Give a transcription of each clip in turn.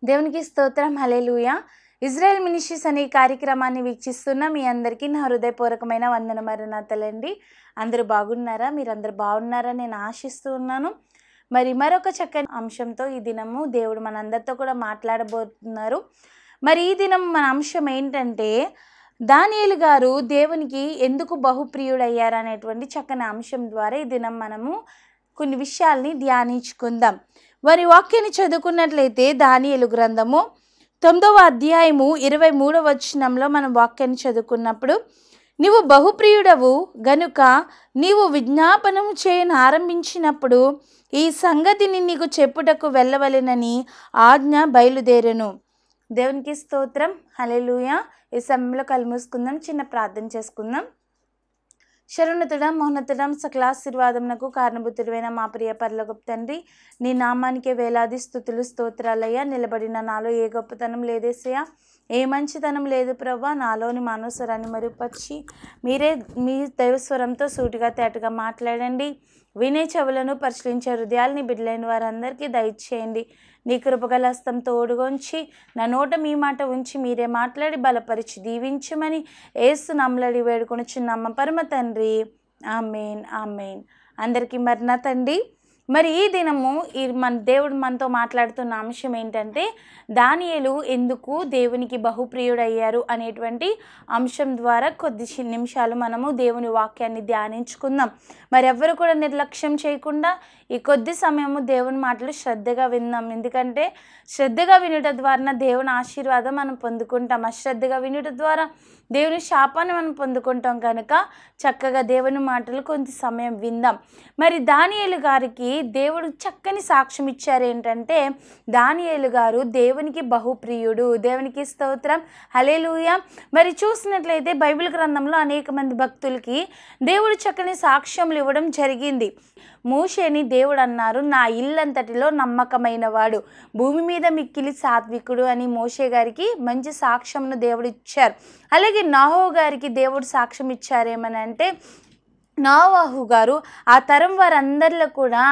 దేవునికి స్తోత్రం. హల్లెలూయా. Israel ministries అనే కార్యక్రమాన్ని వీక్షిస్తున్న మీ అందరికీ నా హృదయపూర్వకమైన వందన మరణాతలండి. అందరూ బాగున్నారా? మీరందరూ బాగున్నారా నేను ఆశిస్తూ ఉన్నాను. మరొక చక్కని అంశంతో ఈ దినము దేవుడు మనందరితో కూడా మాట్లాడబోతున్నారు. ఈ దినం మన అంశం ఏంటంటే, దానియేలు గారు దేవునికి ఎందుకు బహుప్రియుడయ్యారు అనేటువంటి చక్కని అంశం ద్వారా ఈ దినం మనము కొన్ని విషయాల్ని ధ్యానించుకుందాం. వారి వాక్యాన్ని చదువుకున్నట్లయితే దానియేలు గ్రంథము 9వ అధ్యాయము 23వ వచనంలో మనం వాక్యాన్ని చదువుకున్నప్పుడు, నీవు బహుప్రియుడవు గనుక నీవు విజ్ఞాపనం చేయను ఆరంభించినప్పుడు ఈ సంగతిని నీకు చెప్పుటకు వెళ్ళవలెనని ఆజ్ఞ బయలుదేరెను. దేవునికి స్తోత్రం. హల్లెలూయా. ఈ సమయంలో కళ్ళు మూసుకుందాం, చిన్న ప్రార్థన చేసుకుందాం. శరణుతుడా, మౌనతుడా, సకలాశీర్వాదమునకు కారణభూతుడైన మా ప్రియ పరలోకపు తండ్రి, నీ నామానికే వేలాది స్తుతులు స్తోత్రాలయ్యా. నిలబడిన నాలో ఏ గొప్పతనం లేదేసయ్యా, ఏ మంచితనం లేదు ప్రభా. నాలోని మానవస్వరాన్ని మరుపరిచి మీరే మీ దైవస్వరంతో సూటిగా తేటగా మాట్లాడండి. వినే చెవులను పరిశీలించే హృదయాలని బిడ్డలైన వారందరికీ దయచేయండి. నీ కృపగల హస్తం తోడుగొంచి నా నోట మీ మాట ఉంచి మీరే మాట్లాడి బలపరిచి దీవించమని యేసు నామములో వేడుకొనుచున్నాము పరమ తండ్రి. ఆమేన్, ఆమేన్. అందరికీ నా తండ్రి, ఈ దినము మన దేవుడు మనతో మాట్లాడుతున్న అంశం ఏంటంటే, దానియేలు ఎందుకు దేవునికి బహుప్రియుడయ్యారు అనేటువంటి అంశం ద్వారా కొద్ది నిమిషాలు మనము దేవుని వాక్యాన్ని ధ్యానించుకుందాం. ఎవరు కూడా నిర్లక్ష్యం చేయకుండా ఈ కొద్ది సమయము దేవుని మాటలు శ్రద్ధగా విందాం. ఎందుకంటే శ్రద్ధగా వినుట ద్వారా దేవుని ఆశీర్వాదం మనం పొందుకుంటాం, అశ్రద్ధగా వినుట ద్వారా దేవుని శాపాన్ని మనం పొందుకుంటాం. కనుక చక్కగా దేవుని మాటలు కొంత సమయం విందాం. దానియేలు గారికి దేవుడు చక్కని సాక్ష్యం ఇచ్చారు. ఏంటంటే, దానియేలు గారు దేవునికి బహుప్రియుడు. దేవునికి స్తోత్రం. హల్లెలూయా. చూసినట్లయితే బైబిల్ గ్రంథంలో అనేక మంది భక్తులకి దేవుడు చక్కని సాక్ష్యములు ఇవ్వడం జరిగింది. మోషేని దేవుడు అన్నారు, నా ఇల్లంతటిలో నమ్మకమైన వాడు, భూమి మీద మిక్కిలి సాత్వికుడు అని మోషే గారికి మంచి సాక్ష్యంను దేవుడు ఇచ్చారు. అలాగే నోహు గారికి దేవుడు సాక్ష్యం ఇచ్చారేమనంటే, నోవాహు గారు ఆ తరం వారందరిలో కూడా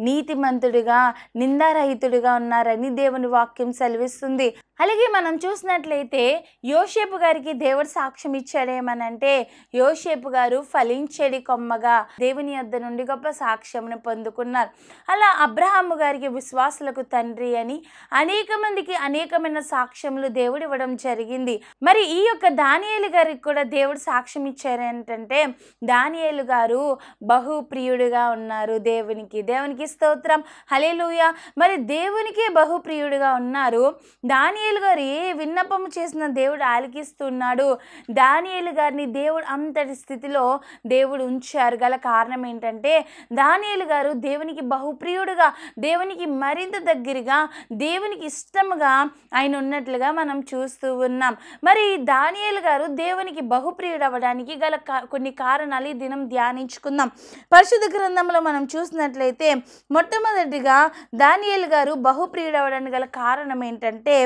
నీతిమంతుడిగా నిందారహితుడిగా ఉన్నారని దేవుని వాక్యం సెలవిస్తుంది. అలాగే మనం చూసినట్లయితే యోసేపు గారికి దేవుడు సాక్ష్యం ఇచ్చాడేమనంటే, యోసేపు గారు ఫలించేడి కొమ్మగా దేవుని యొద్ద నుండి గొప్ప సాక్ష్యంను పొందుకున్నారు. అలా అబ్రహాము గారికి విశ్వాసులకు తండ్రి అని అనేక మందికి అనేకమైన సాక్ష్యములు దేవుడు ఇవ్వడం జరిగింది. ఈ యొక్క దానియేలు గారికి కూడా దేవుడు సాక్ష్యం ఇచ్చారు ఏంటంటే, దానియేలు గారు బహుప్రియుడిగా ఉన్నారు దేవునికి స్తోత్రం. హల్లెలూయా. దేవునికే బహుప్రియుడిగా ఉన్నారు. దానియేలు గారు ఏ విన్నపము చేసిన దేవుడు ఆలకిస్తున్నాడు. దానియేలు గారిని దేవుడు అంతటి స్థితిలో దేవుడు ఉంచారు. గల కారణం ఏంటంటే, దానియేలు గారు దేవునికి బహుప్రియుడుగా, దేవునికి మరింత దగ్గరగా, దేవునికి ఇష్టముగా ఆయన ఉన్నట్లుగా మనం చూస్తూ ఉన్నాం. దానియేలు గారు దేవునికి బహుప్రియుడు అవ్వడానికి గల కొన్ని కారణాలు ఈ దినం ధ్యానించుకుందాం. పరిశుద్ధ గ్రంథంలో మనం చూసినట్లయితే మొట్టమొదటిగా దానియేలు గారు బహుప్రియుడు అవ్వడానికి గల కారణం ఏంటంటే,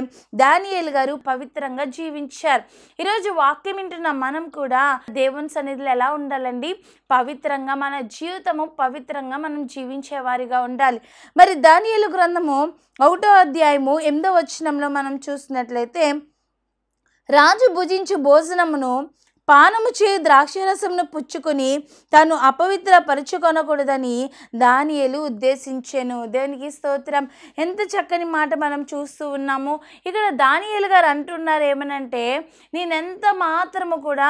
దానియేలు గారు పవిత్రంగా జీవించారు. ఈరోజు వాక్యం వింటున్న మనం కూడా దేవుని సన్నిధిలో ఎలా ఉండాలండి? పవిత్రంగా, మన జీవితము పవిత్రంగా మనం జీవించే వారిగా ఉండాలి. దానియేలు గ్రంథము 1వ అధ్యాయము 8వ వచనంలో మనం చూసినట్లయితే, రాజు భుజించు భోజనమును పానము చేయు ద్రాక్షరసమును పుచ్చుకొని తాను అపవిత్రపరచుకొనకూడదని దానియేలు ఉద్దేశించెను. దేవునికి స్తోత్రం. ఎంత చక్కని మాట మనం చూస్తూ ఉన్నాము. ఇక్కడ దానియేలు గారు అంటున్నారు ఏమనంటే, నేనెంత మాత్రము కూడా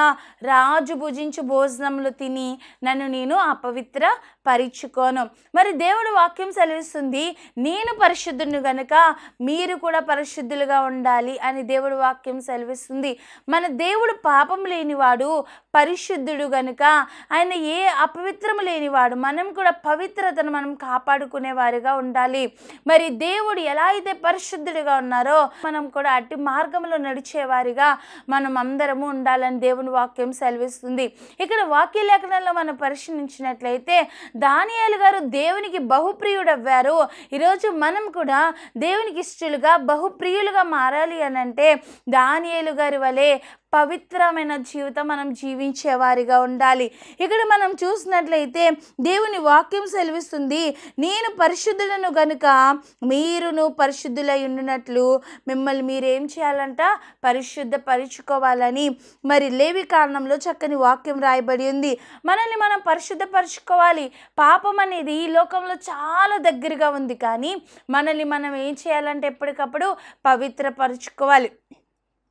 రాజు భుజించు భోజనములు తిని నేను అపవిత్ర పరుచుకోను. దేవుడు వాక్యం సెలవిస్తుంది, నేను పరిశుద్ధుని గనుక మీరు కూడా పరిశుద్ధులుగా ఉండాలి అని దేవుడు వాక్యం సెలవిస్తుంది. మన దేవుడు పాపం లేనివాడు, పరిశుద్ధుడు గనుక ఆయన ఏ అపవిత్రము లేనివాడు. మనం కూడా పవిత్రతను మనం కాపాడుకునే వారిగా ఉండాలి. దేవుడు ఎలా అయితే పరిశుద్ధుడిగా ఉన్నారో మనం కూడా అట్టి మార్గంలో నడిచేవారిగా మనం అందరము ఉండాలని దేవుని వాక్యం సెలవిస్తుంది. ఇక్కడ వాక్య లేఖనంలో మనం పరిశీలించినట్లయితే దానియేలు గారు దేవునికి బహుప్రియుడు అవ్వారు. ఈరోజు మనం కూడా దేవునికి ఇష్టలుగా బహుప్రియులుగా మారాలి అని అంటే దానియేలు గారి వలె పవిత్రమైన జీవితం మనం జీవించేవారిగా ఉండాలి. ఇక్కడ మనం చూసినట్లయితే దేవుని వాక్యం సెలవిస్తుంది, నేను పరిశుద్ధులను గనుక మీరును పరిశుద్ధులై ఉండునట్లు మిమ్మల్ని మీరేం చేయాలంట, పరిశుద్ధపరుచుకోవాలని. మరి లేవి కారణంలో చక్కని వాక్యం రాయబడి ఉంది. మనల్ని మనం పరిశుద్ధపరచుకోవాలి. పాపం అనేది ఈ లోకంలో చాలా దగ్గరగా ఉంది, కానీ మనల్ని మనం ఏం చేయాలంటే ఎప్పటికప్పుడు పవిత్రపరచుకోవాలి.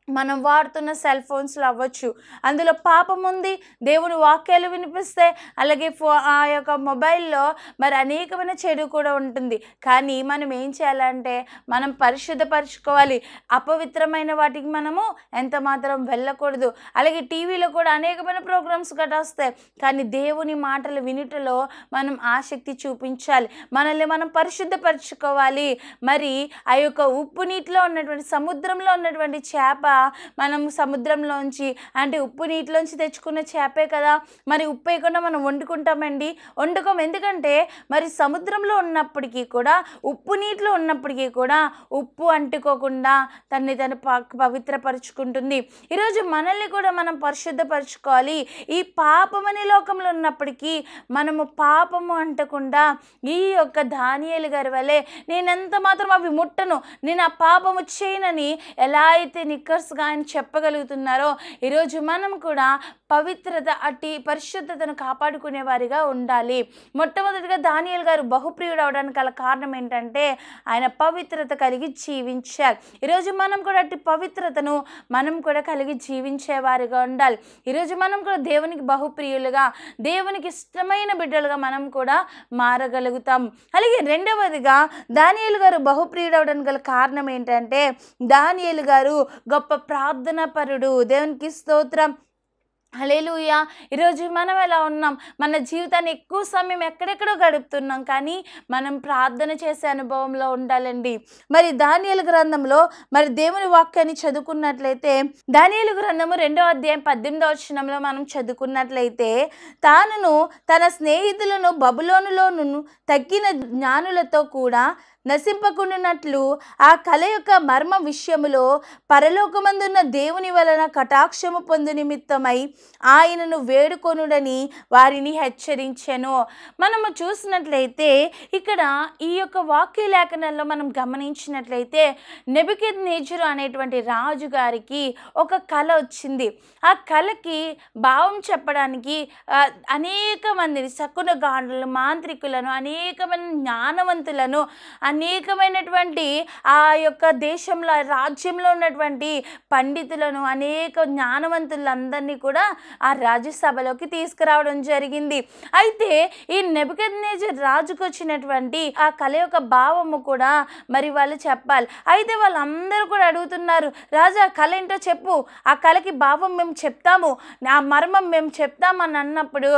మనం వాడుతున్న సెల్ ఫోన్స్లో అవ్వచ్చు, అందులో పాపం ఉంది. దేవుని వాక్యాలు వినిపిస్తే అలాగే ఆ యొక్క మొబైల్లో మరి అనేకమైన చెడు కూడా ఉంటుంది. కానీ మనం ఏం చేయాలంటే మనం పరిశుద్ధపరచుకోవాలి. అపవిత్రమైన వాటికి మనము ఎంత మాత్రం వెళ్ళకూడదు. అలాగే టీవీలో కూడా అనేకమైన ప్రోగ్రామ్స్ గట్రా వస్తాయి, కానీ దేవుని మాటలు వినుటలో మనం ఆసక్తి చూపించాలి. మనల్ని మనం పరిశుద్ధపరచుకోవాలి. మరి ఆ యొక్క ఉప్పు నీటిలో ఉన్నటువంటి సముద్రంలో ఉన్నటువంటి చేప మనం సముద్రంలోంచి అంటే ఉప్పు నీటిలోంచి తెచ్చుకున్న చేపే కదా, మరి ఉప్పు వేయకుండా మనం వండుకుంటామండి? వండుకోం. ఎందుకంటే మరి సముద్రంలో ఉన్నప్పటికీ కూడా, ఉప్పు నీటిలో ఉన్నప్పటికీ కూడా ఉప్పు అంటుకోకుండా తను పవిత్రపరుచుకుంటుంది. ఈరోజు మనల్ని కూడా మనం పరిశుద్ధపరచుకోవాలి. ఈ పాపమనే లోకంలో ఉన్నప్పటికీ మనము పాపము అంటకుండా ఈ యొక్క దానియేలు గారి వలె నేనెంత మాత్రం అవి ముట్టను, నేను ఆ పాపము చేయనని ఎలా అయితే నిక్కర్స్గా ఆయన చెప్పగలుగుతున్నారో, ఈరోజు మనం కూడా పవిత్రత అట్టి పరిశుద్ధతను కాపాడుకునే వారిగా ఉండాలి. మొట్టమొదటిగా దానియేలు గారు బహుప్రియుడు అవడానికి గల కారణం ఏంటంటే ఆయన పవిత్రత కలిగి జీవించారు. ఈరోజు మనం కూడా అట్టి పవిత్రతను మనం కూడా కలిగి జీవించే వారిగా ఉండాలి. ఈరోజు మనం కూడా దేవునికి బహుప్రియులుగా, దేవునికి ఇష్టమైన బిడ్డలుగా మనం కూడా మారగలుగుతాం. అలాగే రెండవదిగా దానియేలు గారు బహుప్రియుడు అవడానికి గల కారణం ఏంటంటే దానియేలు గారు గొప్ప ప్రార్థనా పరుడు. దేవునికి స్తోత్రం, హల్లెలూయా. ఈరోజు మనం ఎలా ఉన్నాం? మన జీవితాన్ని ఎక్కువ సమయం ఎక్కడెక్కడో గడుపుతున్నాం, కానీ మనం ప్రార్థన చేసే అనుభవంలో ఉండాలండి. మరి దానియేలు గ్రంథంలో మరి దేవుని వాక్యాన్ని చదువుకున్నట్లయితే, దానియేలు గ్రంథము 2వ అధ్యాయం 18వ వచనంలో మనం చదువుకున్నట్లయితే, తానును తన స్నేహితులను బబులోనులోను తగ్గిన జ్ఞానులతో కూడా నశింపకుండానట్లు ఆ కళ యొక్క మర్మ విషయములో పరలోకమందున్న దేవుని వలన కటాక్షము పొందు నిమిత్తమై ఆయనను వేడుకొనుడని వారిని హెచ్చరించెను. మనము చూసినట్లయితే ఇక్కడ ఈ యొక్క వాక్య లేఖనంలో మనం గమనించినట్లయితే నెబుకద్నెజరు అనేటువంటి రాజు గారికి ఒక కళ వచ్చింది. ఆ కళకి భావం చెప్పడానికి అనేక మందిని శకునగాండ్రులను, మాంత్రికులను, అనేకమైన జ్ఞానవంతులను, అనేకమైనటువంటి ఆ యొక్క దేశంలో రాజ్యంలో ఉన్నటువంటి పండితులను, అనేక జ్ఞానవంతులందరినీ కూడా ఆ రాజ్యసభలోకి తీసుకురావడం జరిగింది. అయితే ఈ నెబుకద్నెజరు రాజుకు వచ్చినటువంటి ఆ కళ యొక్క భావము కూడా మరి వాళ్ళు చెప్పాలి. అయితే వాళ్ళందరూ కూడా అడుగుతున్నారు, రాజా కళ ఏంటో చెప్పు, ఆ కళకి భావం మేము చెప్తాము, ఆ మర్మం మేము చెప్తామని అన్నప్పుడు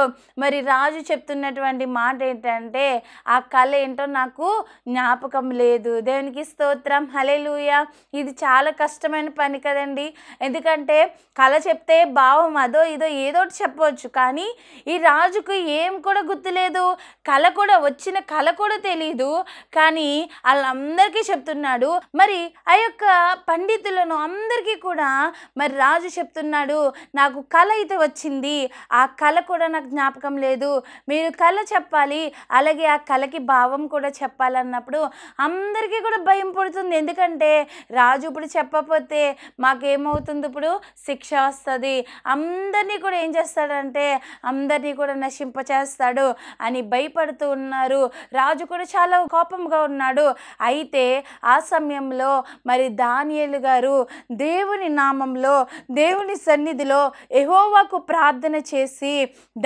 మరి రాజు చెప్తున్నటువంటి మాట ఏంటంటే ఆ కళ ఏంటో నాకు జ్ఞాపకం లేదు. దేవునికి స్తోత్రం, హల్లెలూయా. ఇది చాలా కష్టమైన పని కదండి. ఎందుకంటే కళ చెప్తే భావం అదో ఇదో ఏదోటి చెప్పవచ్చు, కానీ ఈ రాజుకు ఏం కూడా గుర్తులేదు, కళ కూడా వచ్చిన కళ కూడా తెలియదు, కానీ వాళ్ళందరికీ చెప్తున్నాడు. మరి ఆ యొక్క పండితులను అందరికీ కూడా మరి రాజు చెప్తున్నాడు, నాకు కళ అయితే వచ్చింది, ఆ కళ కూడా నాకు జ్ఞాపకం లేదు, మీరు కళ చెప్పాలి, అలాగే ఆ కళకి భావం కూడా చెప్పాలన్నప్పుడు అందరికీ కూడా భయం పడుతుంది. ఎందుకంటే రాజు ఇప్పుడు చెప్పకపోతే మాకేమవుతుంది, ఇప్పుడు శిక్ష వస్తుంది, అందరినీ కూడా ఏం చేస్తాడంటే అందరినీ కూడా నశింపచేస్తాడు అని భయపడుతూ ఉన్నారు. రాజు కూడా చాలా కోపంగా ఉన్నాడు. అయితే ఆ సమయంలో మరి దానియేలు గారు దేవుని నామంలో, దేవుని సన్నిధిలో యెహోవాకు ప్రార్థన చేసి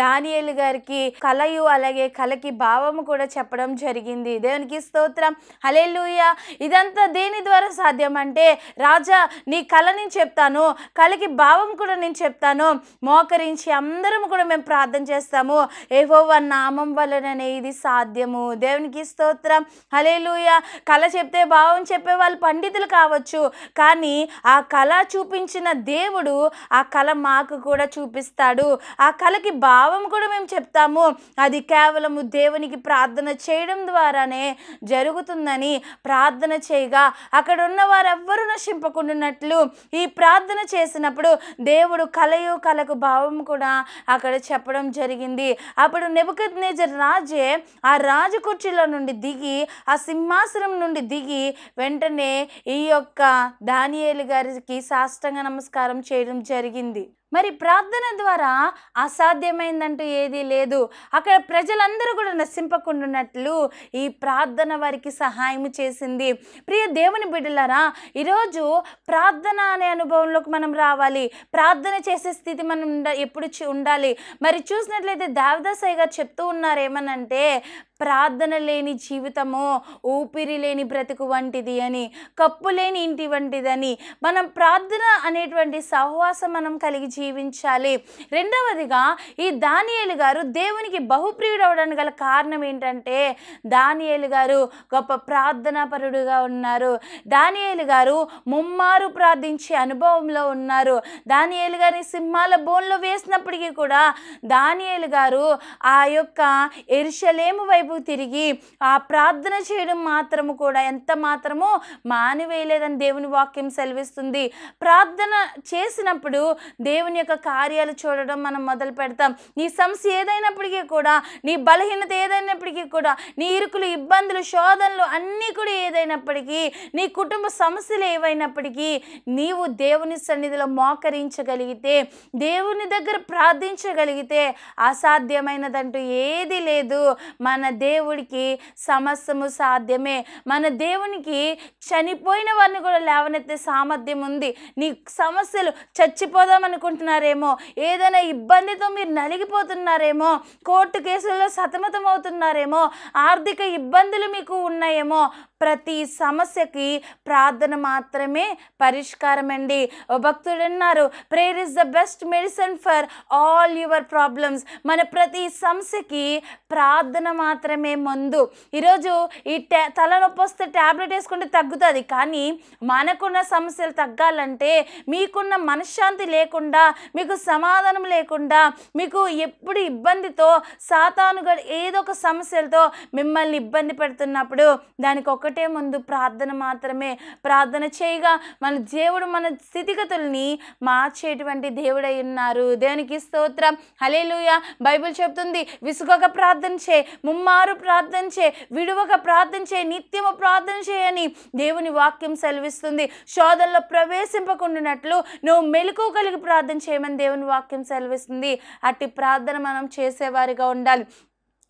దానియేలు గారికి కలయు అలాగే కలకి భావము కూడా చెప్పడం జరిగింది. దేవునికి స్తోత్రం, హల్లెలూయా. ఇదంతా దేని ద్వారా సాధ్యం అంటే, రాజా నీ కళ నేను చెప్తాను, కళకి భావం కూడా నేను చెప్తాను, మోకరించి అందరం కూడా మేము ప్రార్థన చేస్తాము, యెహోవా నామం వలననే ఇది సాధ్యము. దేవునికి స్తోత్రం, హల్లెలూయా. కళ చెప్తే భావం చెప్పే వాళ్ళు పండితులు కావచ్చు, కానీ ఆ కళ చూపించిన దేవుడు ఆ కళ మాకు కూడా చూపిస్తాడు, ఆ కళకి భావం కూడా మేము చెప్తాము. అది కేవలము దేవునికి ప్రార్థన చేయడం ద్వారానే జరుగుతుంది జరుగుతుందని ప్రార్థన చేయగా అక్కడ ఉన్న వారెవ్వరూ నశింపకుండానట్లు ఈ ప్రార్థన చేసినప్పుడు దేవుడు కలకు భావం కూడా అక్కడ చెప్పడం జరిగింది. అప్పుడు నెబుకద్నెజర్ రాజే ఆ రాజు కుర్చీలో నుండి దిగి, ఆ సింహాసనం నుండి దిగి వెంటనే ఈ యొక్క దానియేలు గారికి సాష్టాంగ నమస్కారం చేయడం జరిగింది. మరి ప్రార్థన ద్వారా అసాధ్యమైందంటూ ఏదీ లేదు. అక్కడ ప్రజలందరూ కూడా నశింపకుండానట్లు ఈ ప్రార్థన వారికి సహాయం చేసింది. ప్రియ దేవుని బిడ్డలారా, ఈరోజు ప్రార్థన అనే అనుభవంలోకి మనం రావాలి. ప్రార్థన చేసే స్థితి మనం ఎప్పుడు ఉండాలి. మరి చూసినట్లయితే దావీదాసయ్య గారు చెప్తూ ఉన్నారు ఏమనంటే, ప్రార్థన లేని జీవితము ఊపిరి లేని బ్రతుకు వంటిది అని, కప్పు లేని ఇంటి వంటిదని. మనం ప్రార్థన అనేటువంటి సహవాసం మనం కలిగి జీవించాలి. రెండవదిగా ఈ దానియేలు గారు దేవునికి బహుప్రియుడు అవడానికి గల కారణం ఏంటంటే, దానియేలు గారు గొప్ప ప్రార్థనా పరుడుగా ఉన్నారు. దానియేలు గారు ముమ్మారు ప్రార్థించే అనుభవంలో ఉన్నారు. దానియేలు గారిని సింహాల బోన్లో వేసినప్పటికీ కూడా దానియేలు గారు ఆ యొక్క యెరూషలేము వైపు తిరిగి ఆ ప్రార్థన చేయడం మాత్రము కూడా ఎంత మాత్రమో మానివేయలేదని దేవుని వాక్యం సెలవిస్తుంది. ప్రార్థన చేసినప్పుడు దేవుని యొక్క కార్యాలు చూడడం మనం మొదలు పెడతాం. నీ సమస్య ఏదైనప్పటికీ కూడా, నీ బలహీనత ఏదైనప్పటికీ కూడా, నీ ఇరుకులు, ఇబ్బందులు, శోధనలు అన్నీ కూడా ఏదైనప్పటికీ, నీ కుటుంబ సమస్యలు ఏవైనప్పటికీ, నీవు దేవుని సన్నిధిలో మోకరించగలిగితే, దేవుని దగ్గర ప్రార్థించగలిగితే అసాధ్యమైనదంటూ ఏది లేదు. మన దేవుడికి సమస్తము సాధ్యమే. మన దేవునికి చనిపోయిన వారిని కూడా లేవనెత్తే సామర్థ్యం ఉంది. నీ సమస్యలు చచ్చిపోదాం అనుకుంటున్నారేమో, ఏదైనా ఇబ్బందితో మీరు నలిగిపోతున్నారేమో, కోర్టు కేసుల్లో సతమతం అవుతున్నారేమో, ఆర్థిక ఇబ్బందులు మీకు ఉన్నాయేమో, ప్రతి సమస్యకి ప్రార్థన మాత్రమే పరిష్కారం అండి. ఓ భక్తుడు అన్నారు, prayer is the best medicine for all your problems. మన ప్రతి సమస్యకి ప్రార్థన మాత్రమే మందు. ఈరోజు ఈ తలనొప్పి వస్తే ట్యాబ్లెట్ వేసుకుంటే తగ్గుతుంది, కానీ మనకున్న సమస్యలు తగ్గాలంటే, మీకున్న మనశ్శాంతి లేకుండా, మీకు సమాధానం లేకుండా, మీకు ఎప్పుడు ఇబ్బందితో సాతానుగా ఏదో ఒక సమస్యలతో మిమ్మల్ని ఇబ్బంది పెడుతున్నప్పుడు దానికి ఒకటే ముందు ప్రార్థన మాత్రమే. ప్రార్థన చేయగా మన దేవుడు మన స్థితిగతుల్ని మార్చేటువంటి దేవుడై ఉన్నారు. దేవునికి స్తోత్రం, హల్లెలూయా. బైబిల్ చెప్తుంది, విసుగక ప్రార్థన చేయి, ముమ్మారు ప్రార్థన చేయి, విడువక ప్రార్థన చేయి, నిత్యము ప్రార్థన చేయని దేవుని వాక్యం సెలవిస్తుంది. శోధనలో ప్రవేశింపకుండానట్లు నువ్వు మెలకువ కలిగి ప్రార్థన చేయమని దేవుని వాక్యం సెలవిస్తుంది. అట్టి ప్రార్థన మనం చేసేవారిగా ఉండాలి.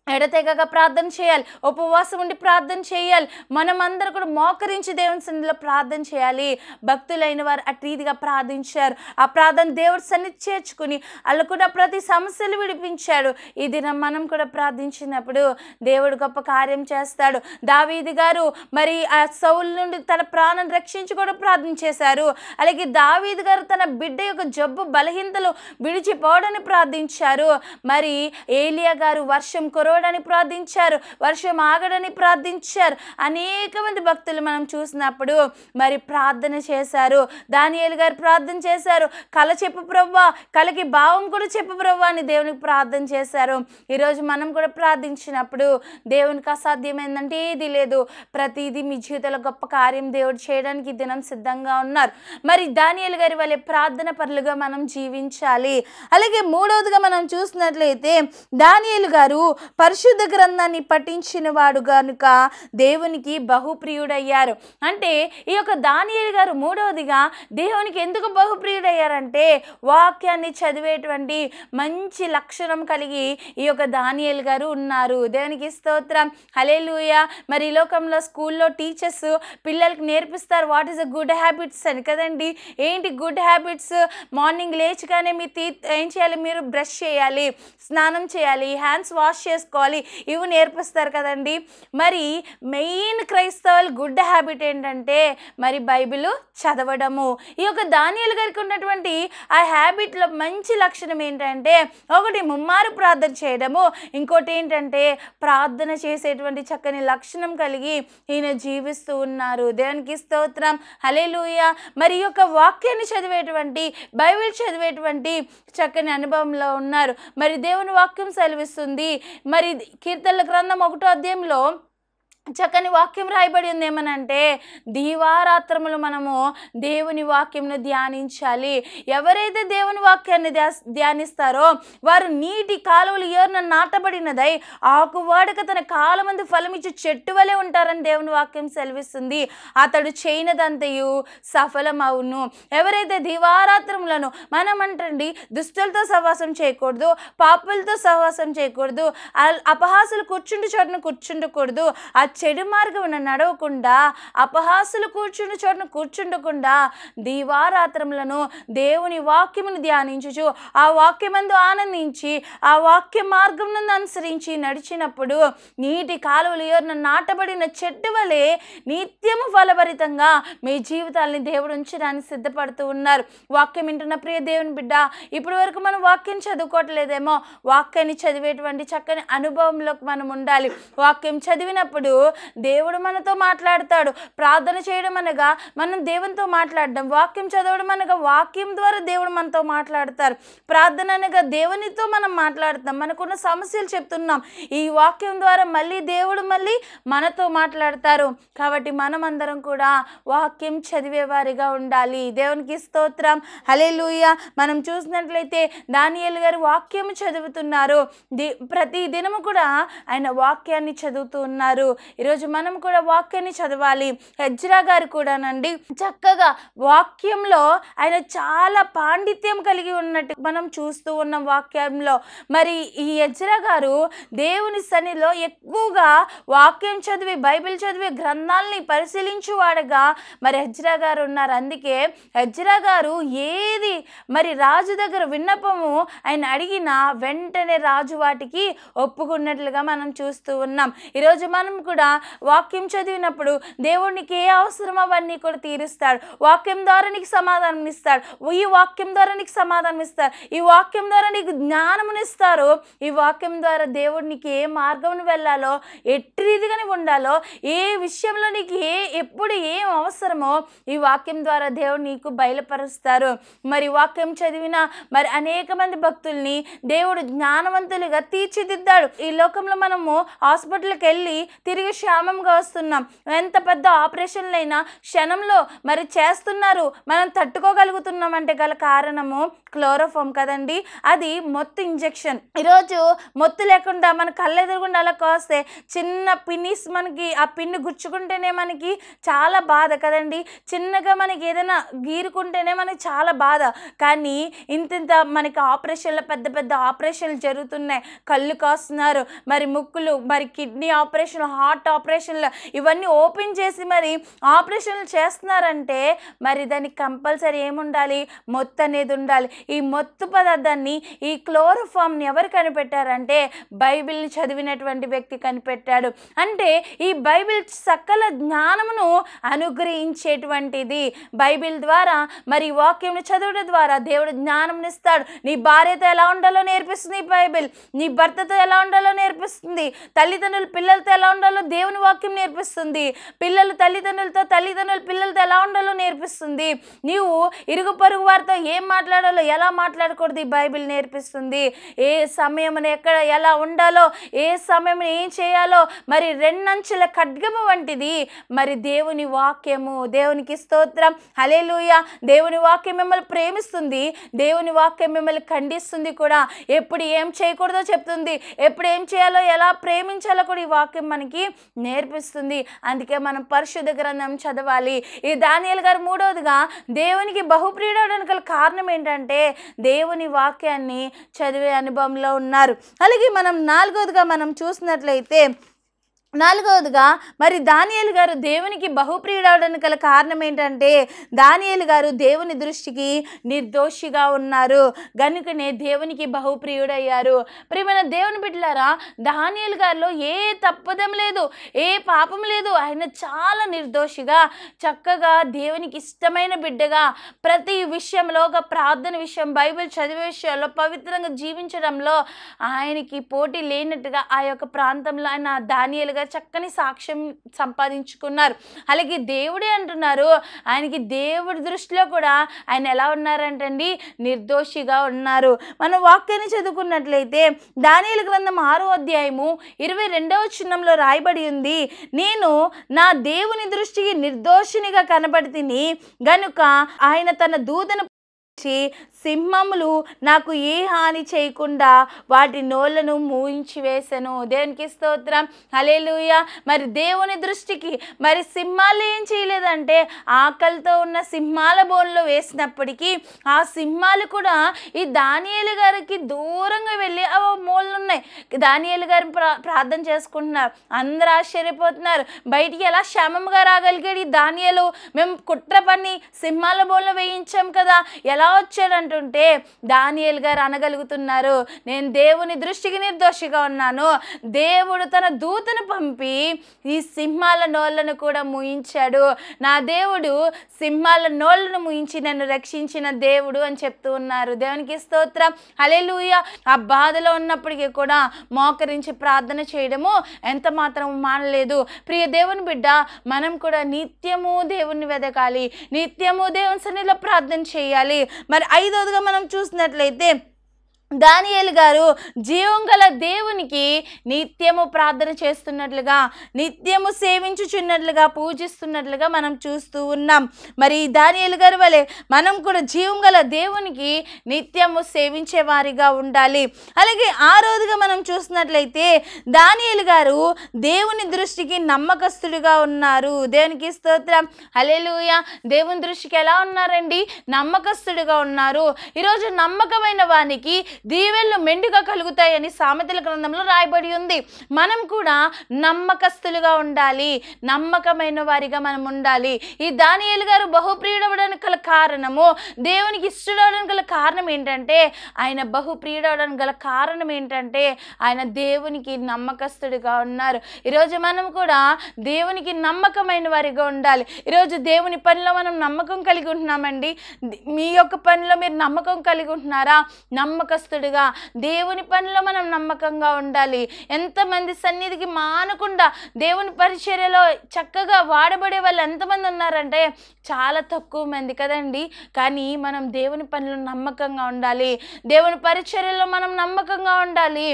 ఎడతెగక ప్రార్థన చేయాలి, ఉపవాసం ఉండి ప్రార్థన చేయాలి. మనమందరూ కూడా మోకరించి దేవుని సన్నిధిలో ప్రార్థన చేయాలి. భక్తులైన వారు అటు రీతిగా ప్రార్థించారు. ఆ ప్రార్థన దేవుడి సన్నిధి చేర్చుకుని వాళ్ళకున్న ప్రతి సమస్యలు విడిపించాడు. ఈ దినం మనం కూడా ప్రార్థించినప్పుడు దేవుడు గొప్ప కార్యం చేస్తాడు. దావీదు గారు మరి ఆ సౌలు నుండి తన ప్రాణం రక్షించి కూడా ప్రార్థన చేశారు. అలాగే దావీదు గారు తన బిడ్డ యొక్క జబ్బు బలహీనతలు విడిచిపోవడాన్ని ప్రార్థించారు. మరి ఏలియా గారు వర్షం కురవడాన్ని ప్రార్థించారు, వర్షం ఆగడాన్ని ప్రార్థించారు. అనేక మంది భక్తులు మనం చూసినప్పుడు మరి ప్రార్థన చేశారు. దానియేలు గారు ప్రార్థన చేశారు, కల చెప్పు ప్రభువా, కలకి భావం కూడా చెప్పు ప్రభువా అని దేవునికి ప్రార్థన చేశారు. ఈరోజు మనం కూడా ప్రార్థించినప్పుడు దేవునికి అసాధ్యమైందంటే ఏది లేదు. ప్రతిదీ మీ జీవితంలో గొప్ప కార్యం దేవుడు చేయడానికి ఈ దినం సిద్ధంగా ఉన్నారు. మరి దానియేలు గారి వల్లే ప్రార్థన పరులుగా మనం జీవించాలి. అలాగే మూడవదిగా మనం చూసినట్లయితే దానియేలు గారు పరిశుద్ధ గ్రంథాన్ని పఠించిన వాడు కనుక దేవునికి బహుప్రియుడయ్యారు. అంటే ఈ యొక్క దానియేలు గారు మూడవదిగా దేవునికి ఎందుకు బహుప్రియుడయ్యారంటే, వాక్యాన్ని చదివేటువంటి మంచి లక్షణం కలిగి ఈ యొక్క దానియేలు గారు ఉన్నారు. దేవునికి స్తోత్రం, హల్లెలూయా. మరి ఈ లోకంలో స్కూల్లో టీచర్స్ పిల్లలకి నేర్పిస్తారు what is a good habits అని కదండి. ఏంటి గుడ్ హ్యాబిట్స్? మార్నింగ్ లేచగానే మీ టీత్ ఏం చేయాలి, మీరు బ్రష్ చేయాలి, స్నానం చేయాలి, హ్యాండ్స్ వాష్ చేసుకోవాలి, ఇవి నేర్పిస్తారు కదండి. మరి మెయిన్ క్రైస్తవుల గుడ్ హ్యాబిట్ ఏంటంటే మరి బైబిల్ చదవడము. ఈ యొక్క దానియేలు గారికి ఉన్నటువంటి ఆ హ్యాబిట్లో మంచి లక్షణం ఏంటంటే, ఒకటి ముమ్మారు ప్రార్థన చేయడము, ఇంకోటి ఏంటంటే ప్రార్థన చేసేటువంటి చక్కని లక్షణం కలిగి ఈయన జీవిస్తూ ఉన్నారు. దేవునికి స్తోత్రం, హల్లెలూయా. మరి ఈ యొక్క వాక్యాన్ని చదివేటువంటి, బైబిల్ చదివేటువంటి చక్కని అనుభవంలో ఉన్నారు. మరి దేవుని వాక్యం సెలవిస్తుంది. మరి కీర్తనల గ్రంథం 1వ అధ్యాయంలో చక్కని వాక్యం రాయబడి ఉంది ఏమనంటే దీవారాత్రములు మనము దేవుని వాక్యంను ధ్యానించాలి. ఎవరైతే దేవుని వాక్యాన్ని ధ్యానిస్తారో వారు నీటి కాలువలు ఏరున నాటబడినదై ఆకువాడక తన కాలమందు ఫలమిచ్చి చెట్టు వలె ఉంటారని దేవుని వాక్యం సెలవిస్తుంది. అతడు చేయనదంతయు సఫలమవును. ఎవరైతే దీవారాత్రములను మనం అంటండి దుష్టులతో సహవాసం చేయకూడదు, పాపులతో సహవాసం చేయకూడదు, అపహాసులు కూర్చుండు చోటును కూర్చుండకూడదు, ఆ చెడు మార్గం నడవకుండా, అపహాసులు కూర్చుండు చోటును కూర్చుండకుండా దీవారాత్రములను దేవుని వాక్యమును ధ్యానించుచు ఆ వాక్యమందు ఆనందించి ఆ వాక్య మార్గం నందు అనుసరించి నడిచినప్పుడు నీటి కాలువలు ఏరున నాటబడిన చెట్టు వలె నిత్యము ఫలభరితంగా మీ జీవితాలని దేవుడు ఉంచడానికి సిద్ధపడుతూ ఉన్నారు. వాక్యం వింటున్న ప్రియ దేవుని బిడ్డ, ఇప్పటి వరకు మనం వాక్యం చదువుకోవట్లేదేమో, వాక్యాన్ని చదివేటువంటి చక్కని అనుభవంలోకి మనం ఉండాలి. వాక్యం చదివినప్పుడు దేవుడు మనతో మాట్లాడతాడు. ప్రార్థన చేయడం అనగా మనం దేవునితో మాట్లాడడం, వాక్యం చదవడం అనగా వాక్యం ద్వారా దేవుడు మనతో మాట్లాడతారు. ప్రార్థన అనగా దేవునితో మనం మాట్లాడుతాం, మనకున్న సమస్యలు చెప్తున్నాం, ఈ వాక్యం ద్వారా మళ్ళీ దేవుడు మళ్ళీ మనతో మాట్లాడతారు. కాబట్టి మనం అందరం కూడా వాక్యం చదివేవారిగా ఉండాలి. దేవునికి స్తోత్రం, హల్లెలూయా. మనం చూసినట్లయితే దానియేలు గారు వాక్యం చదువుతున్నారు, ప్రతి దినము కూడా ఆయన వాక్యాన్ని చదువుతూ ఉన్నారు. ఈరోజు మనం కూడా వాక్యాన్ని చదవాలి. ఎజ్రా గారు కూడానండి చక్కగా వాక్యంలో ఆయన చాలా పాండిత్యం కలిగి ఉన్నట్టు మనం చూస్తూ ఉన్నాం వాక్యంలో. మరి ఈ ఎజ్రా గారు దేవుని సన్నిధిలో ఎక్కువగా వాక్యం చదివి బైబిల్ చదివి గ్రంథాలని పరిశీలించువాడగా మరి ఎజ్రా గారు ఉన్నారు. అందుకే ఎజ్రా గారు ఏది మరి రాజు దగ్గర విన్నపము ఆయన అడిగినా వెంటనే రాజు వాటికి ఒప్పుకున్నట్లుగా మనం చూస్తూ ఉన్నాం. ఈరోజు మనం కూడా వాక్యం చదివినప్పుడు దేవునికి ఏ అవసరమో అవన్నీ కూడా తీరుస్తాడు. వాక్యం ద్వారా నీకు సమాధానం ఇస్తాడు. ఈ వాక్యం ద్వారా నీకు సమాధానం ఇస్తారు. ఈ వాక్యం ద్వారా నీకు జ్ఞానమునిస్తారు. ఈ వాక్యం ద్వారా దేవుడు నీకు ఏ మార్గం వెళ్ళాలో, ఎట్టి రీతిగానే ఉండాలో, ఏ విషయంలో నీకు ఎప్పుడు ఏం అవసరమో ఈ వాక్యం ద్వారా దేవుడు నీకు బయలుపరుస్తారు. మరి వాక్యం చదివిన మరి అనేక మంది భక్తుల్ని దేవుడు జ్ఞానవంతులుగా తీర్చిదిద్దాడు. ఈ లోకంలో మనము హాస్పిటల్కి వెళ్ళి తిరిగి క్షేమంగా వస్తున్నాం. ఎంత పెద్ద ఆపరేషన్లైనా క్షణంలో మరి చేస్తున్నారు. మనం తట్టుకోగలుగుతున్నాం అంటే గల కారణము క్లోరోఫామ్ కదండి. అది మొత్తు ఇంజెక్షన్. ఈరోజు మొత్తు లేకుండా మన కళ్ళ ఎదురుగుండా అలా కోస్తే చిన్న పిన్నిస్ మనకి ఆ పిన్ను గుచ్చుకుంటేనే మనకి చాలా బాధ కదండి. చిన్నగా మనకి ఏదైనా గీరుకుంటేనే మనకి చాలా బాధ. కానీ ఇంత మనకి ఆపరేషన్లు పెద్ద పెద్ద ఆపరేషన్లు జరుగుతున్నాయి. కళ్ళు కోస్తున్నారు, మరి ముక్కులు, మరి కిడ్నీ ఆపరేషన్లు, హార్ట్ ఆపరేషన్లు, ఇవన్నీ ఓపెన్ చేసి మరి ఆపరేషన్లు చేస్తున్నారంటే మరి దానికి కంపల్సరీ ఏముండాలి? మొత్తు అనేది ఉండాలి. ఈ మొత్తు పదార్థాన్ని, ఈ క్లోరోఫామ్ని ఎవరు కనిపెట్టారంటే బైబిల్ని చదివినటువంటి వ్యక్తి కనిపెట్టాడు. అంటే ఈ బైబిల్ సకల జ్ఞానమును అనుగ్రహించేటువంటిది. బైబిల్ ద్వారా మరి వాక్యం చదవడం ద్వారా దేవుడు జ్ఞానం ఇస్తాడు. నీ భార్యతో ఎలా ఉండాలో నేర్పిస్తుంది బైబిల్. నీ భర్తతో ఎలా ఉండాలో నేర్పిస్తుంది. తల్లిదండ్రులు పిల్లలతో ఎలా ఉండాలో దేవుని వాక్యం నేర్పిస్తుంది. పిల్లలు తల్లిదండ్రులతో, తల్లిదండ్రులు పిల్లలతో ఎలా ఉండాలో నేర్పిస్తుంది. నీవు ఇరుగు పొరుగు వారితో ఏం మాట్లాడాలో, ఎలా మాట్లాడకూడదు ఈ బైబిల్ నేర్పిస్తుంది. ఏ సమయమున ఎక్కడ ఎలా ఉండాలో, ఏ సమయం ఏం చేయాలో, మరి రెండంచుల ఖడ్గము వంటిది మరి దేవుని వాక్యము. దేవునికి స్తోత్రం, హల్లెలూయా. దేవుని వాక్యం మిమ్మల్ని ప్రేమిస్తుంది, దేవుని వాక్యం మిమ్మల్ని ఖండిస్తుంది కూడా. ఎప్పుడు ఏం చేయకూడదో చెప్తుంది, ఎప్పుడు ఏం చేయాలో, ఎలా ప్రేమించాలో కూడా ఈ వాక్యం మనకి నేర్పిస్తుంది. అందుకే మనం పరిశుద్ధ గ్రంథం చదవాలి. ఈ దానియేలు గారు మూడవదిగా దేవునికి బహుప్రియుడవడానికి గల కారణం ఏంటంటే దేవుని వాక్యాన్ని చదివే అనుభవంలో ఉన్నారు. అలాగే మనం నాలుగవదిగా మనం చూసినట్లయితే మరి దానియేలు గారు దేవునికి బహుప్రియుడవడానికి గల కారణం ఏంటంటే దానియేలు గారు దేవుని దృష్టికి నిర్దోషిగా ఉన్నారు గనుకనే దేవునికి బహుప్రియుడయ్యారు. ప్రియమైన దేవుని బిడ్డలారా, దానియేలు గారిలో ఏ తప్పదం లేదు, ఏ పాపం లేదు. ఆయన చాలా నిర్దోషిగా చక్కగా దేవునికి ఇష్టమైన బిడ్డగా ప్రతి విషయంలో, ఒక ప్రార్థన విషయం, బైబిల్ చదివే విషయాల్లో, పవిత్రంగా జీవించడంలో ఆయనకి పోటీ లేనట్టుగా ఆ యొక్క ప్రాంతంలో ఆయన దానియేలు గారు గారు చక్కని సాక్ష్యం సంపాదించుకున్నారు. అలాగే దేవుడే అంటున్నారు, ఆయనకి దేవుడి దృష్టిలో కూడా ఆయన ఎలా ఉన్నారంటండి, నిర్దోషిగా ఉన్నారు. మనం వాక్యాన్ని చదువుకున్నట్లయితే దానియేలు గ్రంథం 6వ అధ్యాయము 22వ వచనంలో రాయబడి ఉంది, నేను నా దేవుని దృష్టికి నిర్దోషినిగా కనబడితిని గనుక ఆయన తన దూతను సింహములు నాకు ఏ హాని చేయకుండా వాటి నోళ్లను మూయించి వేసెను. దేవునికి స్తోత్రం, హల్లెలూయా. మరి దేవుని దృష్టికి మరి సింహాలు ఏం చేయలేదంటే ఆకలితో ఉన్న సింహాల బోన్లో వేసినప్పటికీ ఆ సింహాలు కూడా ఈ దానియేలు గారికి దూరంగా వెళ్ళి ఆ మూలలు ఉన్నాయి. దానియేలు గారిని ప్రార్థన చేసుకుంటున్నారు. అందరూ ఆశ్చర్యపోతున్నారు, బయటికి ఎలా క్షేమంగా రాగలిగాడు ఈ దానియేలు, మేము కుట్ర పని సింహాల బోన్లో వేయించాం కదా, ఎలా వచ్చాడంటుంటే దానియేలు గారు అనగలుగుతున్నారు, నేను దేవుని దృష్టికి నిర్దోషిగా ఉన్నాను, దేవుడు తన దూతను పంపి ఈ సింహాల నోళ్లను కూడా మూయించాడు, నా దేవుడు సింహాల నోళ్లను మూయించి నన్ను రక్షించిన దేవుడు అని చెప్తూ ఉన్నారు. దేవునికి స్తోత్రం, హల్లెలూయా. ఆ బాధలో ఉన్నప్పటికీ కూడా మోకరించి ప్రార్థన చేయడము ఎంత మాత్రం మానలేదు. ప్రియ దేవుని బిడ్డ, మనం కూడా నిత్యము దేవుణ్ణి వెదకాలి, నిత్యము దేవుని సన్నిధిలో ప్రార్థన చేయాలి. మరి 5వదిగా మనం చూసినట్లయితే దానియేలు గారు జీవం గల దేవునికి నిత్యము ప్రార్థన చేస్తున్నట్లుగా, నిత్యము సేవించుచున్నట్లుగా, పూజిస్తున్నట్లుగా మనం చూస్తూ ఉన్నాం. మరి దానియేలు గారు వలె మనం కూడా జీవం గల దేవునికి నిత్యము సేవించే వారిగా ఉండాలి. అలాగే 6వదిగా మనం చూసినట్లయితే దానియేలు గారు దేవుని దృష్టికి నమ్మకస్తుడిగా ఉన్నారు. దేవునికి స్తోత్రం, హల్లెలూయా. దేవుని దృష్టికి ఎలా ఉన్నారండి, నమ్మకస్తుడిగా ఉన్నారు. ఈరోజు నమ్మకమైన వానికి దీవెనలు మెండుగా కలుగుతాయని సామెతల గ్రంథంలో రాయబడి ఉంది. మనం కూడా నమ్మకస్తులుగా ఉండాలి, నమ్మకమైన వారిగా మనం ఉండాలి. ఈ దానియేలు గారు బహుప్రియుడవడానికి గల కారణము, దేవునికి ఇష్టడవడానికి గల కారణం ఏంటంటే, ఆయన బహుప్రియుడవడానికి గల కారణం ఏంటంటే ఆయన దేవునికి నమ్మకస్తుడిగా ఉన్నారు. ఈరోజు మనం కూడా దేవునికి నమ్మకమైన వారిగా ఉండాలి. ఈరోజు దేవుని పనిలో మనం నమ్మకం కలిగి ఉంటున్నామండి. మీ యొక్క పనిలో మీరు నమ్మకం కలిగి ఉంటున్నారా? నమ్మకస్తుడిగా దేవుని పనిలో మనం నమ్మకంగా ఉండాలి. ఎంతమంది సన్నిధికి మానకుండా దేవుని పరిచర్యలో చక్కగా వాడబడే వాళ్ళు ఎంతమంది ఉన్నారంటే చాలా తక్కువ మంది కదండి. కానీ మనం దేవుని పనిలో నమ్మకంగా ఉండాలి, దేవుని పరిచర్యలో మనం నమ్మకంగా ఉండాలి.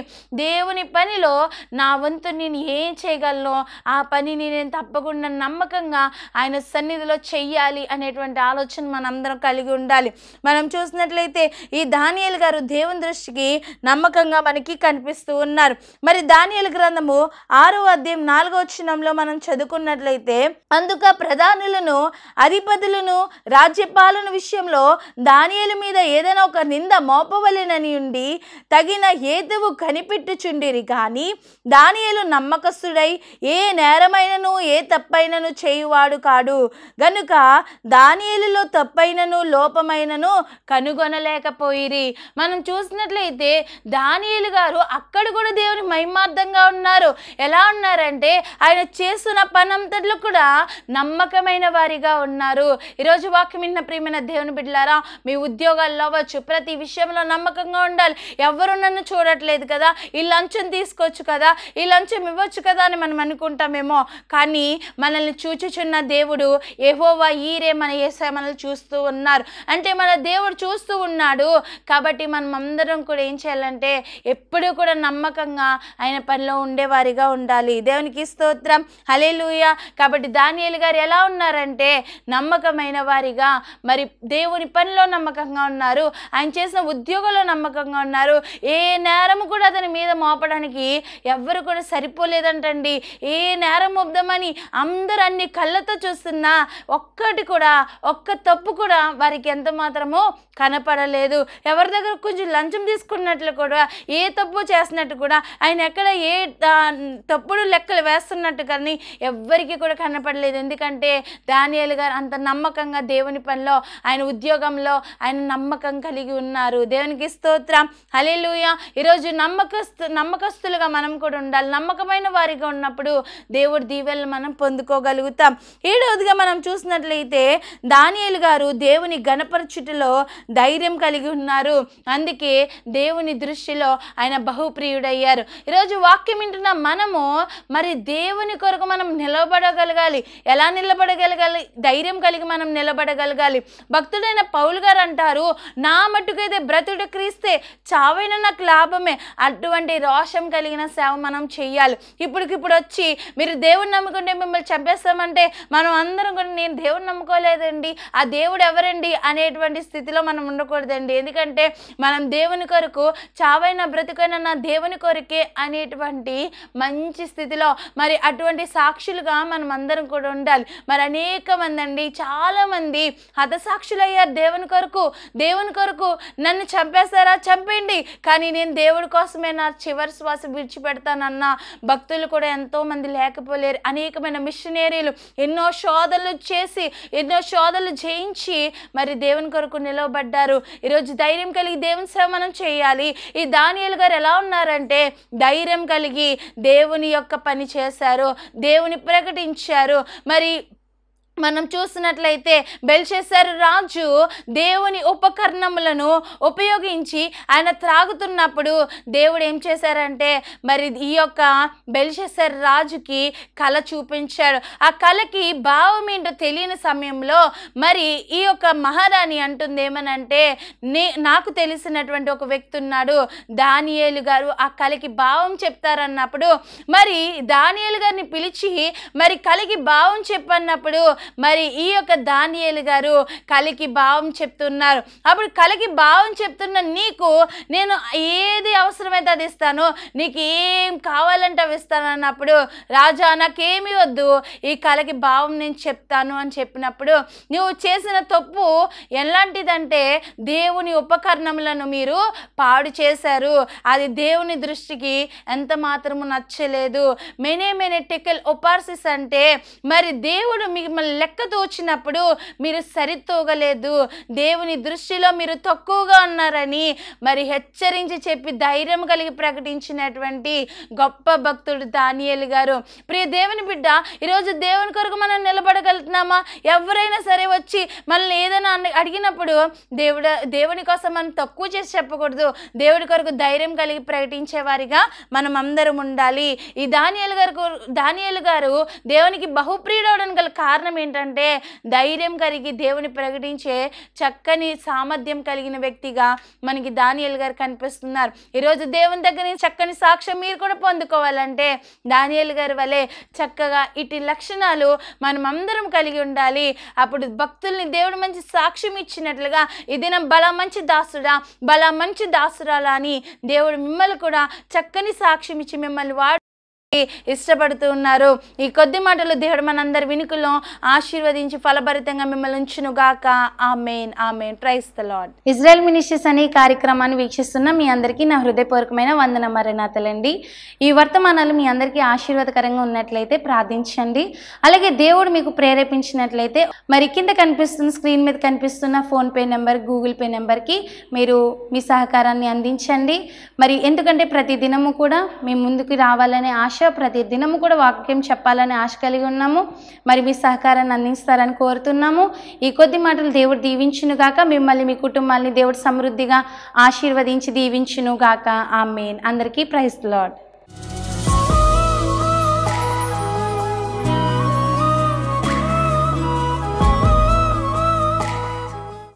దేవుని పనిలో నా వంతు నేను ఏం చేయగలను, ఆ పనిని నేను తప్పకుండా నమ్మకంగా ఆయన సన్నిధిలో చెయ్యాలి అనేటువంటి ఆలోచన మనందరం కలిగి ఉండాలి. మనం చూసినట్లయితే ఈ దానియేలు గారు దేవుని దృష్టికి నమ్మకంగా మనకి కనిపిస్తూ ఉన్నారు. మరి దానియేలు గ్రంథము 6వ అధ్యాయం 4వ వచనంలో మనం చదువుకున్నట్లయితే, అందుక ప్రధానులను, అధిపతులను, రాజ్యపాలన విషయంలో దానియేలు మీద ఏదైనా ఒక నింద మోపవలెనని ఉండి తగిన హేతువు కనిపెట్టుచుండిరి. కానీ దానియేలు నమ్మకస్తుడై ఏ నేరమైనను ఏ తప్పైనను చేయువాడు కాడు గనుక దానియేలులో తప్పైనను లోపమైనను కనుగొనలేకపోయిరి. మనం చూసినట్లయితే దానియేలు గారు అక్కడ కూడా దేవుని మహిమార్థంగా ఉన్నారు. ఎలా ఉన్నారంటే ఆయన చేస్తున్న పనంతట్లో కూడా నమ్మకమైన వారిగా ఉన్నారు. ఈరోజు వాక్యం విన్న ప్రియమైన దేవుని బిడ్డలారా, మీ ఉద్యోగాల్లో అవ్వచ్చు, ప్రతి విషయంలో నమ్మకంగా ఉండాలి. ఎవరు నన్ను చూడట్లేదు కదా, ఈ లంచం తీసుకోవచ్చు కదా, ఈ లంచం ఇవ్వచ్చు కదా అని మనం అనుకుంటామేమో. కానీ మనల్ని చూచుచున్న దేవుడు యెహోవా ఈరే మన యేసయ్య మనల్ని చూస్తూ ఉన్నారు. అంటే మన దేవుడు చూస్తూ ఉన్నాడు. కాబట్టి మనం అందరం కూడా ఏం చేయాలంటే ఎప్పుడూ కూడా నమ్మకంగా ఆయన పనిలో ఉండేవారిగా ఉండాలి. దేవునికి స్తోత్రం, హల్లెలూయా. కాబట్టి దానియేలు గారు ఎలా ఉన్నారంటే నమ్మకమైన వారిగా, మరి దేవుని పనిలో నమ్మకంగా ఉన్నారు, ఆయన చేసిన ఉద్యోగంలో నమ్మకంగా ఉన్నారు. ఏ నేరము కూడా అతని మీద మోపడానికి ఎవ్వరు కూడా సరిపోలేదంటండి. ఏ నేరం మోపుదామని అందరూ అన్ని కళ్ళతో చూస్తున్నా ఒక్కటి కూడా, ఒక్క తప్పు కూడా వారికి ఎంత మాత్రమో కనపడలేదు. ఎవరి దగ్గర కొంచెం లంచం తీసుకున్నట్లు కూడా, ఏ తప్పు చేస్తున్నట్టు కూడా, ఆయన ఎక్కడ ఏ తప్పుడు లెక్కలు వేస్తున్నట్టు కానీ ఎవ్వరికి కూడా కనపడలేదు. ఎందుకంటే దానియేలు గారు అంత నమ్మకంగా దేవుని పనిలో, ఆయన ఉద్యోగంలో ఆయన నమ్మకం కలిగి ఉన్నారు. దేవునికి స్తోత్రం, హల్లెలూయా. ఈరోజు నమ్మకస్తులుగా మనం కూడా ఉండాలి. నమ్మకమైన వారిగా ఉన్నప్పుడు దేవుడి దీవెనలు మనం పొందుకోగలుగుతాం. 7వదిగా మనం చూసినట్లయితే దానియేలు గారు దేవుని గణపరచుటలో ధైర్యం కలిగి ఉన్నారు. అందుకే దేవుని దృష్టిలో ఆయన బహుప్రియుడయ్యారు. ఈరోజు వాక్యం వింటున్న మనము మరి దేవుని కొరకు మనం నిలబడగలగాలి. ఎలా నిలబడగలగాలి? ధైర్యం కలిగి మనం నిలబడగలగాలి. భక్తుడైన పౌలు గారు అంటారు, నా మట్టుకైతే బ్రతుడు క్రీస్తే, చావైనా నాకు లాభమే. అటువంటి రోషం కలిగిన సేవ మనం చెయ్యాలి. ఇప్పటికిప్పుడు వచ్చి మీరు దేవుని నమ్ముకుంటే మిమ్మల్ని చంపేస్తామంటే మనం అందరం కూడా నేను దేవుని నమ్ముకోలేదండి, ఆ దేవుడు ఎవరండి అనేటువంటి స్థితిలో మనం ఉండకూడదండి. ఎందుకంటే మనం దేవుని కొరకు చావైనా బ్రతుకైనా నా దేవుని కొరకే అనేటువంటి మంచి స్థితిలో మరి అటువంటి సాక్షులుగా మనం అందరం కూడా ఉండాలి. మరి అనేక మంది అండి, చాలా మంది హతసాక్షులయ్యారు దేవుని కొరకు. దేవుని కొరకు నన్ను చంపేస్తారా, చంపేయండి, కానీ నేను దేవుడి కోసమే నా చివరి శ్వాస విడిచిపెడతానన్న భక్తులు కూడా ఎంతో మంది లేకపోలేరు. అనేకమైన మిషనరీలు ఎన్నో శోధనలు చేసి ఎన్నో శోధనలు జయించి మరి దేవుని కొరకు నిలవబడ్డారు. ఈరోజు ధైర్యం కలిగి దేవుని సేవ మనం చేయాలి. ఈ దానియేలు గారు ఎలా ఉన్నారంటే ధైర్యం కలిగి దేవుని యొక్క పని చేశారు, దేవుని ప్రకటించారు. మరి మనం చూసినట్లయితే బెల్షస్సరు రాజు దేవుని ఉపకరణములను ఉపయోగించి ఆయన త్రాగుతున్నప్పుడు దేవుడు ఏం చేశారంటే మరి ఈ యొక్క బెల్షస్సరు రాజుకి కళ చూపించాడు. ఆ కళకి భావం ఏంటో తెలియని సమయంలో మరి ఈ యొక్క మహారాణి అంటుంది ఏమనంటే, నాకు తెలిసినటువంటి ఒక వ్యక్తి ఉన్నాడు, దానియేలు గారు, ఆ కళకి భావం చెప్తారన్నప్పుడు మరి దానియేలు గారిని పిలిచి మరి కళకి భావం చెప్పన్నప్పుడు మరి ఈ యొక్క దానియేలు గారు కళకి భావం చెప్తున్నారు. అప్పుడు కళకి భావం చెప్తున్న నీకు నేను ఏది అవసరమైతే అది ఇస్తాను, నీకు ఏం కావాలంటే అవి ఇస్తాను అన్నప్పుడు, రాజా నాకేమీ వద్దు, ఈ కళకి భావం నేను చెప్తాను అని చెప్పినప్పుడు, నువ్వు చేసిన తప్పు ఎలాంటిదంటే దేవుని ఉపకరణములను మీరు పాడు చేశారు, అది దేవుని దృష్టికి ఎంత మాత్రము నచ్చలేదు. మెనే టెకెల్ ఒపార్సిస్ అంటే మరి దేవుడు మిమ్మల్ని లెక్కతో వచ్చినప్పుడు మీరు సరితూగలేదు, దేవుని దృష్టిలో మీరు తక్కువగా ఉన్నారని మరి హెచ్చరించి చెప్పి ధైర్యం కలిగి ప్రకటించినటువంటి గొప్ప భక్తుడు దానియేలు గారు. ప్రియ దేవుని బిడ్డ, ఈరోజు దేవుని కొరకు మనం నిలబడగలుగుతున్నామా? ఎవరైనా సరే వచ్చి మనల్ని ఏదైనా అడిగినప్పుడు దేవుని కోసం మనం తక్కువ చేసి చెప్పకూడదు, దేవుడి కొరకు ధైర్యం కలిగి ప్రకటించే వారిగా మనం అందరం ఉండాలి. ఈ దానియేలు గారు దేవునికి బహుప్రియుడవడానికి గల కారణం ఏంటంటే ధైర్యం కలిగి దేవుని ప్రకటించే చక్కని సామర్థ్యం కలిగిన వ్యక్తిగా మనకి దానియేలు గారు కనిపిస్తున్నారు. ఈరోజు దేవుని దగ్గర చక్కని సాక్ష్యం మీరు కూడా పొందుకోవాలంటే దానియేలు గారి వలె చక్కగా ఇటు లక్షణాలు మనం అందరం కలిగి ఉండాలి. అప్పుడు భక్తుల్ని దేవుడు మంచి సాక్ష్యం ఇచ్చినట్లుగా ఈ దినం బలా మంచి దాసుడా, బలా మంచి దాసురాలా అని దేవుడు మిమ్మల్ని కూడా చక్కని సాక్ష్యం ఇచ్చి మిమ్మల్ని ఇష్టపడుతూ ఉన్నారు. ఈ కొద్ది మాటలు దేవుడు మనందరి వినుకుల్లో ఆశీర్వదించి ఫలభరితంగా మిమ్మల్ని ఉంచును గాక. ఆమేన్, ఆమేన్. Praise the lord. Israel ministries అనే కార్యక్రమాన్ని వీక్షిస్తున్న మీ అందరికీ నా హృదయపూర్వకమైన వందన మరణాతలండి. ఈ వర్తమానాలు మీ అందరికీ ఆశీర్వాదకరంగా ఉన్నట్లయితే ప్రార్థించండి. అలాగే దేవుడు మీకు ప్రేరేపించినట్లయితే మరి కింద కనిపిస్తున్న స్క్రీన్ మీద కనిపిస్తున్న ఫోన్పే నెంబర్, గూగుల్ పే నెంబర్కి మీరు మీ సహకారాన్ని అందించండి. మరి ఎందుకంటే ప్రతి దినము కూడా మీ ముందుకు రావాలనే ఆశ, ప్రతి దినము కూడా వాక్యం చెప్పాలని ఆశ కలిగి ఉన్నాము. మరి మీ సహకారాన్ని అందిస్తారని కోరుతున్నాము. ఈ కొద్ది మాటలు దేవుడు దీవించును గాక. మిమ్మల్ని మీ కుటుంబాన్ని దేవుడు సమృద్ధిగా ఆశీర్వదించి దీవించును గాక. ఆమేన్. అందరికీ ప్రైజ్ ది లార్డ్.